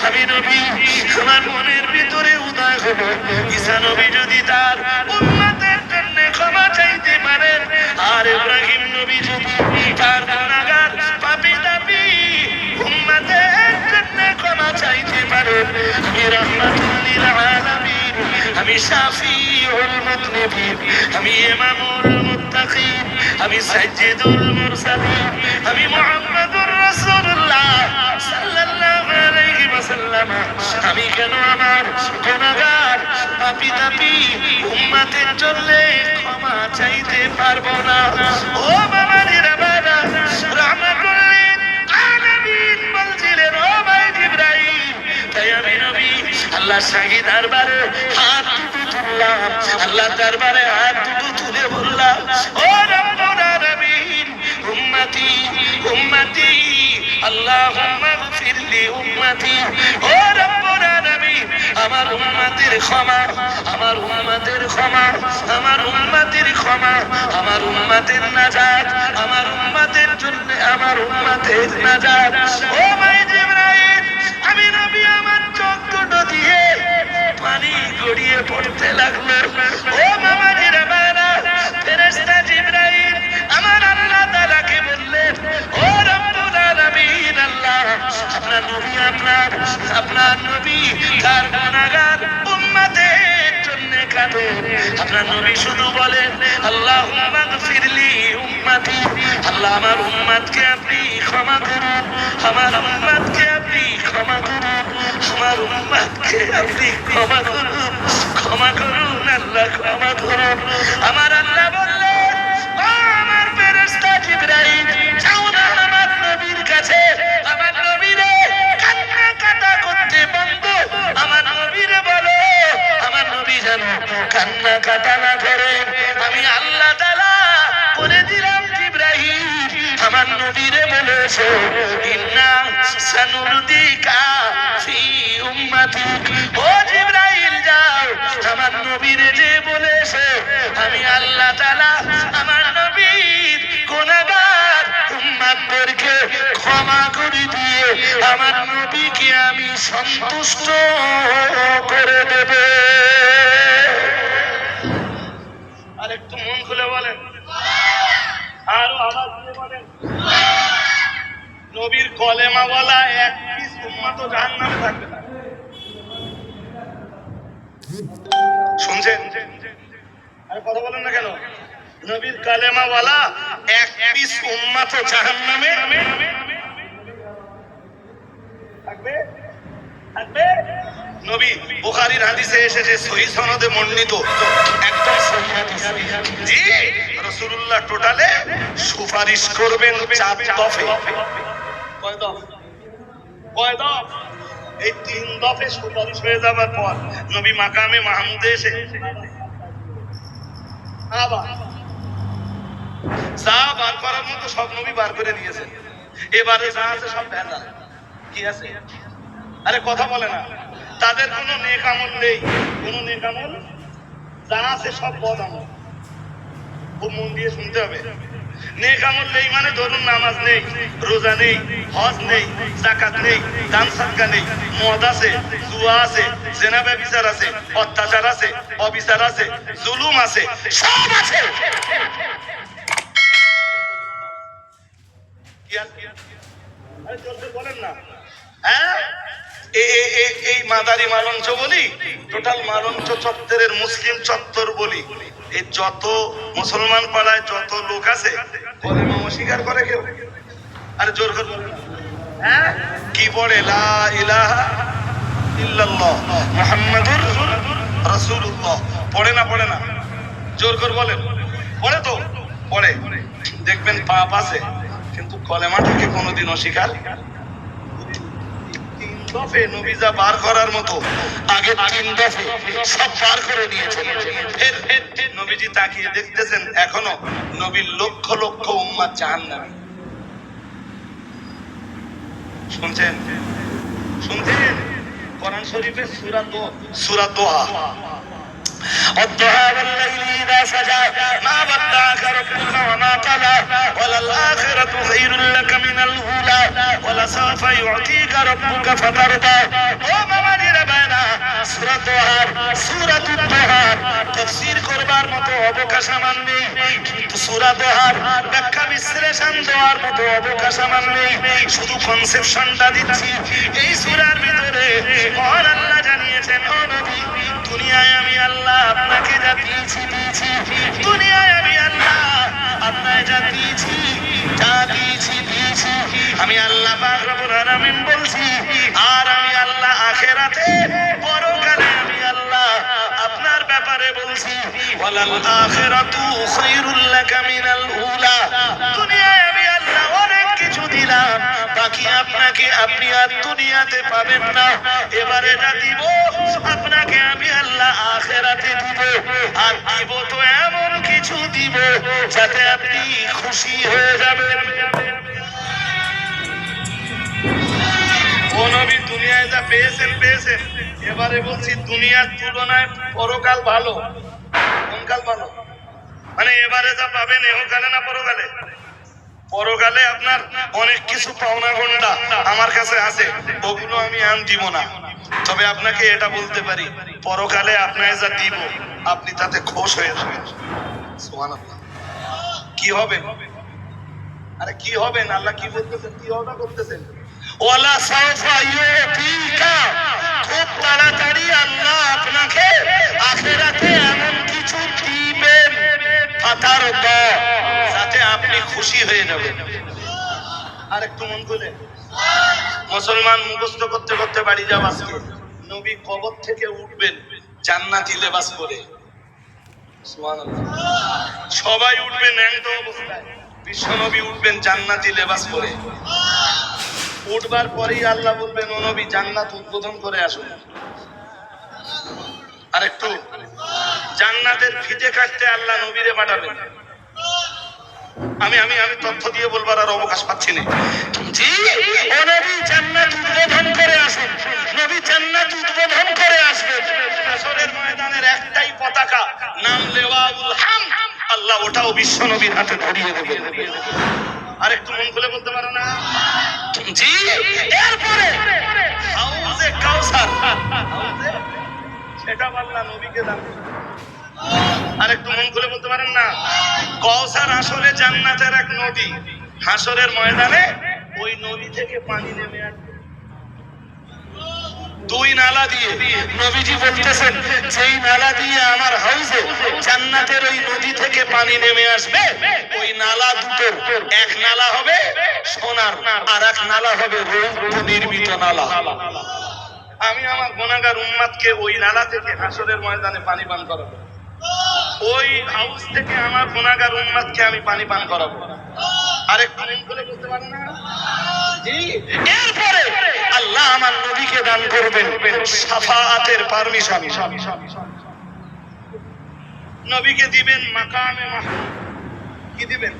আমি নবী আমার মনের ভিতরে উদয় হলো ঈসা নবী যদি তার উম্মতের জন্য ক্ষমা চাইতে পারেন, আর ইব্রাহিম নবী যদি তার গুনাহগার পাপী তাপী উম্মতের জন্য ক্ষমা চাইতে পারেন, আমি রাহমাতুল লিল আলামিন, আমি শাফিউল মুযনিবিন, আমি ইমামুল মুত্তাকিন, আমি সাইয়্যিদুল মুরসালিন, আমি মুহাম্মাদুর রাসূলুল্লাহ সাল্লাল্লাহু আলাইহি ওয়াসাল্লাম, আমি কেন আমার গুনাহগার পাপী তাপী উম্মতের জন্য ক্ষমা চাইতে পারবো না? ও বাবাজিরা বাবা, রাহমাতুল লিল আলামিন বলছিলেন, ও ভাই জিবরাইল, তাই আমি নবী আল্লাহ শাহী দরবারে হাত তুললাম, আল্লাহ দরবারে হাত তুলে বললাম, ও রব্বুল আলামিন, উম্মতি উম্মতি আল্লাহুম্মা গফির লি উম্মতি, ও রব্বুল আলামিন, আমার উম্মতের ক্ষমা, আমার উম্মতের ক্ষমা, আমার উম্মতের ক্ষমা, আমার উম্মতের নাজাত, আমার উম্মতের জন্য, আমার উম্মতের নাজাত। ও ভাই জিবরাইল, আমি নবী আমার চোখ দুটো দিয়ে পানি গড়িয়ে পড়তে লাগলো। ও বাবাজিরা বাবা, ফেরেশতা জিবরাইল আমার আল্লাহ তাআলাকে বললেন, ও রব্বুল আলামিন, আল্লাহ আপনার নবী, আপনার নবী তার গুনাহগার উম্মতের জন্য কাঁদে। আপনার নবী শুধু বলেন, আল্লাহুম্মা গফির লি উম্মতি, আল্লাহ আমার উম্মতকে আপনি ক্ষমা করুন, আমার উম্মতকে আপনি ক্ষমা করুন, আমার উম্মতকে আপনি ক্ষমা করুন, ক্ষমা করুন আল্লাহ, ক্ষমা করুন। আমার আল্লাহ বললেন, ও আমার ফেরেশতা জিবরাইল, যাও না আমার নবীর কাছে, আমার নবীরে কান্না কাটা করতে বন্ধ, আমার নবীরে বলো, আমার নবী যেন কান্না কাটা না করেন। আমি আল্লাহ তাআলা বলে দিলাম, জিবরাইল আমার নবীরে বলেছে, ইন্না সানুরদিকা ফি উম্মতি, ও জিবরাইল যাও, আমার নবীরে যে বলেছে, আমি আল্লাহ তাআলা আমার নবীর গুনাহগার উম্মতদেরকে ক্ষমা করে দিয়ে আমার নবীকে আমি সন্তুষ্ট করে দেব। আর একটু মন খুলে বলেন, আরো আওয়াজ দিয়ে বলেন, নবীর কলেমা বলা এক পিস উম্মত জাহান্নামে থাকবে না। শুনছেন? আরে কথা বলেন না কেন? নবীর কালেমা বলা এক পিস উম্মত জাহান্নামে থাকবে, থাকবে। নবী বুখারীর হাদিসে এসেছে, সহিহ সনদে বর্ণিত, একদম সহিহ হাদিস। জি, রাসূলুল্লাহ টোটালে সুপারিশ করবেন 4 দফে। কয় দফ? কয় দফ? এই 3 দফে সুপারিশ হয়ে যাবার পর নবী মাকামে মাহমুদে এসে আবার যা বার করার মতো সব নবী বার করে দিয়েছেন। এবারে যা আছে সব ভেজাল। কি আছে? আরে কথা বলে না। তাদের কোনো নেক আমল নেই, কোনো নেক আমল, যা আছে সব বদ আমল। খুব মন দিয়ে শুনতে হবে। নেক আমল নেই মানে ধরুন নামাজ নেই, রোজা নেই, হজ নেই, যাকাত নেই, দান সাদকা নেই, মদ আছে, জুয়া আছে, জিনা ব্যভিচার আছে, অত্যাচার আছে, অবিচার আছে, জুলুম আছে, সব আছে। আরে জলদি বলেন না। হ্যাঁ, এই মাদারি মালঞ্চ বলি, টোটাল মালঞ্চ চত্বরের মুসলিম চত্বর বলি, এই যত মুসলমান পাড়ায় যত লোক আছে কলেমা অস্বীকার করে কেউ? আরে জোর করে বলেন। হ্যাঁ, কি পড়ে? লা ইলাহা ইল্লাল্লাহ মুহাম্মাদুর রাসূলুল্লাহ পড়ে না? পড়ে না? জোর করে বলেন। পড়ে তো? পড়ে। দেখবেন পাপ আছে, কিন্তু কলেমাটাকে কোনোদিন অস্বীকার। দফে নবী যা বার করার মতো আগে 3 দফে সব বার করে দিয়েছেন। ফের নবীজি তাকিয়ে দেখতেছেন, এখনো নবীর লক্ষ লক্ষ উম্মত জাহান্নামী। শুনছেন? শুনছেন? কোরআন শরীফের সূরা দোহা, والضحى والليل إذا سجى ما ودعك ربك وما قلى وللآخرة خير لك من الأولى ولسوف يعطيك ربك فترضى ও মামানিরা বাইনা সূরা দোহার সূরাতুদ দোহার তাফসীর করবার মতো অবকাশ আমার নেই, কিন্তু সূরা দোহার ব্যাখ্যা বিশ্লেষণ দেওয়ার মতো অবকাশ আমার নেই, শুধু কনসেপশনটা দিচ্ছি। এই সূরার ভিতরে মহান আল্লাহ জানিয়েছেন, ও নবী, দুনিয়ায় আমি আল্লাহ আপনাকে যা দিয়েছি, দুনিয়ায় আমি আল্লাহ আপনাকে যা দিয়েছি, আমি আল্লাহ পাক রব্বুল আলামিন বলছি, আর আমি আল্লাহ আখিরাতে পরকালে আমি আল্লাহ আপনার ব্যাপারে বলছি, ওয়ালাল আখিরাতু খায়রুল লাকা মিনাল উলা। দুনিয়ায় আমি আল্লাহ অনেক কিছু দিলাম, বাকি আপনাকে আপনি আর দুনিয়াতে পাবেন না। এবারে যা দিব আপনাকে আমি আল্লাহ আখিরাতে দিব, আর দিব তো এমন কিছু দিব যাতে আপনি খুশি হয়ে যাবেন। ও নবী, দুনিয়ায় যা পেয়েছেন পেয়েছেন, এবারে বলছি দুনিয়ার তুলনায় পরকাল ভালো। কোনকাল ভালো? মানে এবারে যা পাবেন ইহকালে না পরকালে? পরকালে আপনার অনেক কিছু পাওনা গন্ডা আমার কাছে আছে, ওগুলো আমি আন দিব না, তবে আপনাকে এটা বলতে পারি, পরকালে আপনাকে যা দিব আপনি তাতে খুশ হয়ে যাবেন। সুবহানাল্লাহ। কি হবে? আরে কি হবেন? আল্লাহ কি বলতেছেন, কি ওয়াদা করতেছেন? ওয়ালা সাওফা ইউতিকা, খুব তাড়াতাড়ি আল্লাহ আপনাকে আখিরাতে এমন কিছু দিবেন ফাতারদা, যাতে আপনি খুশি হয়ে যাবেন। আর একটু মন খুলে মুসলমান মুখস্থ করতে করতে বাড়ি যাও। আজকে নবী কবর থেকে উঠবেন জান্নাতি লেবাস পরে। সুবহানাল্লাহ। সবাই উঠবেন ন্যাংটো অবস্থায়, বিশ্ব নবী উঠবেন জান্নাতি লেবাস পরে। উঠবার পরেই আল্লাহ বলবেন, ও নবী, জান্নাত উদ্বোধন করে আসুন। আর একটু জান্নাতের ফিতে কাটতে আল্লাহ নবীরে পাঠাবেন। আমি আমি আমি তথ্য দিয়ে বলবার আর অবকাশ পাচ্ছি না। জি, ও নবী, জান্নাত উদ্বোধন করে আসুন। নবী জান্নাত উদ্বোধন করে আসবেন। হাশরের ময়দানের একটাই পতাকা, নাম লিওয়াউল হামদ, আল্লাহ ওটাও বিশ্ব নবীর হাতে ধরিয়ে দেবেন। আর একটু মন খুলে বলতে পারো না? জি। এরপরে হাউজে কাউসার, সেটা আল্লাহ নবীকে দান করবেন। আর একটু মন খুলে বলতে পারেন না? কাউসার আসলে জান্নাতের এক নদী, হাশরের ময়দানে ওই নদী থেকে পানি নেমে আসবে দুই নালা দিয়ে। নবীজি বলতেছেন, যেই নালা দিয়ে আমার হাউজে জান্নাতের ওই নদী থেকে পানি নেমে আসবে, ওই নালা দুটো, এক নালা হবে সোনার, আর এক নালা হবে রৌপ্য নির্মিত নালা। আমি আমার গুনাহগার উম্মতকে ওই নালা থেকে হাশরের ময়দানে পানি পান করাবো। ওই হাউস থেকে আমার গুনাহগার উম্মতকে আমি পানি পান করাবো। আরেক পানি করে বলতে পারেন না? জি। এরপরে আল্লাহ আমার নবীকে দান করবেন শাফাআতের পারমিশন। নবীকে দিবেন মাকামে মাহমুদ। কি দিবেন?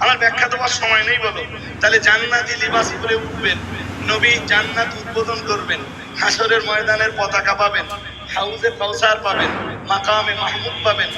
আমার ব্যাখ্যা দেওয়ার সময় নেই, বলো। তাহলে জান্নাতি লিবাস পরে উঠবেন, নবী জান্নাত উদ্বোধন করবেন, হাশরের ময়দানের পতাকা পাবেন, হাউজে কাউসার পাবেন, মাকামে মাহমুদ পাবেন।